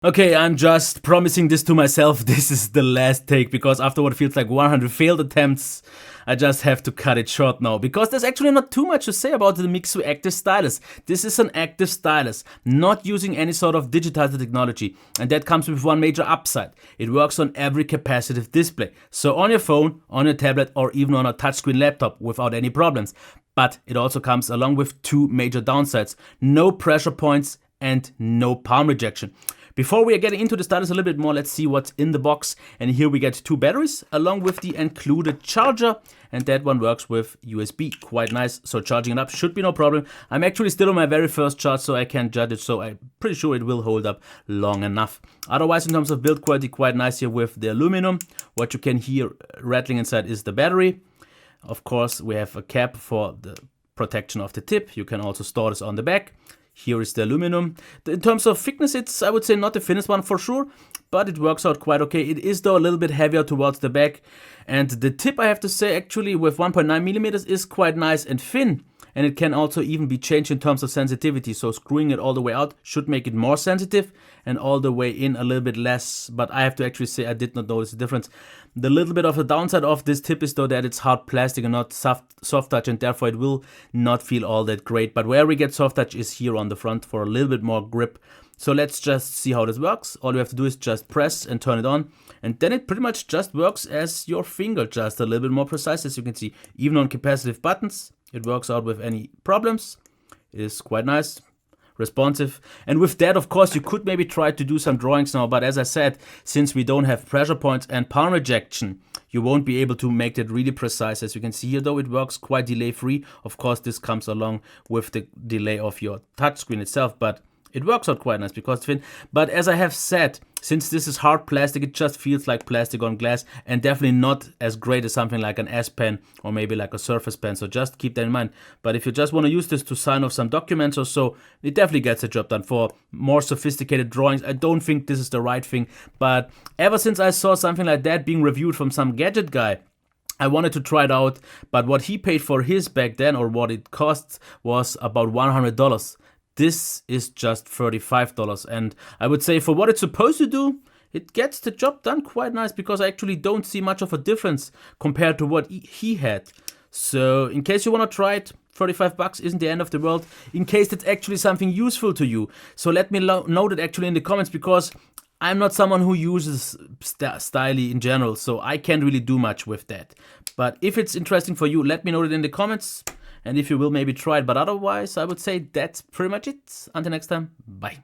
Okay, I'm just promising this to myself. This is the last take, because after what feels like 100 failed attempts, I just have to cut it short now, because there's actually not too much to say about the Mixoo active stylus. This is an active stylus, not using any sort of digitizer technology, and that comes with one major upside. It works on every capacitive display, so on your phone, on your tablet, or even on a touchscreen laptop without any problems. But it also comes along with two major downsides: no pressure points and no palm rejection. Before we are getting into the stylus a little bit more, let's see what's in the box. And here we get two batteries along with the included charger, and that one works with USB. Quite nice, so charging it up should be no problem. I'm actually still on my very first charge, so I can't judge it, so I'm pretty sure it will hold up long enough. Otherwise, in terms of build quality, quite nice here with the aluminum. What you can hear rattling inside is the battery. Of course, we have a cap for the protection of the tip. You can also store this on the back. Here is the aluminum. In terms of thickness, it's, I would say, not the thinnest one for sure, but it works out quite okay. It is though a little bit heavier towards the back, and the tip, I have to say, actually with 1.9 millimeters is quite nice and thin, and it can also even be changed in terms of sensitivity. So screwing it all the way out should make it more sensitive, and all the way in a little bit less. But I have to actually say I did not notice the difference. The little bit of the downside of this tip is though that it's hard plastic and not soft touch, and therefore it will not feel all that great. But where we get soft touch is here on the front for a little bit more grip. So let's just see how this works. All you have to do is just press and turn it on, and then it pretty much just works as your finger, just a little bit more precise, as you can see. Even on capacitive buttons, it works out with any problems. It is quite nice, responsive. And with that, of course, you could maybe try to do some drawings now, but as I said, since we don't have pressure points and palm rejection, you won't be able to make that really precise. As you can see here, though, it works quite delay free. Of course, this comes along with the delay of your touchscreen itself, but it works out quite nice because it's thin. But as I have said, since this is hard plastic, it just feels like plastic on glass, and definitely not as great as something like an S Pen or maybe like a Surface Pen. So just keep that in mind. But if you just want to use this to sign off some documents or so, it definitely gets the job done. For more sophisticated drawings, I don't think this is the right thing. But ever since I saw something like that being reviewed from some gadget guy, I wanted to try it out. But what he paid for his back then, or what it costs, was about $100. This is just $35, and I would say for what it's supposed to do, it gets the job done quite nice, because I actually don't see much of a difference compared to what he had. So in case you want to try it, $35 isn't the end of the world, in case it's actually something useful to you. So let me know that actually in the comments, because I'm not someone who uses Styli in general, so I can't really do much with that. But if it's interesting for you, let me know it in the comments. And if you will, maybe try it. But otherwise, I would say that's pretty much it. Until next time, bye.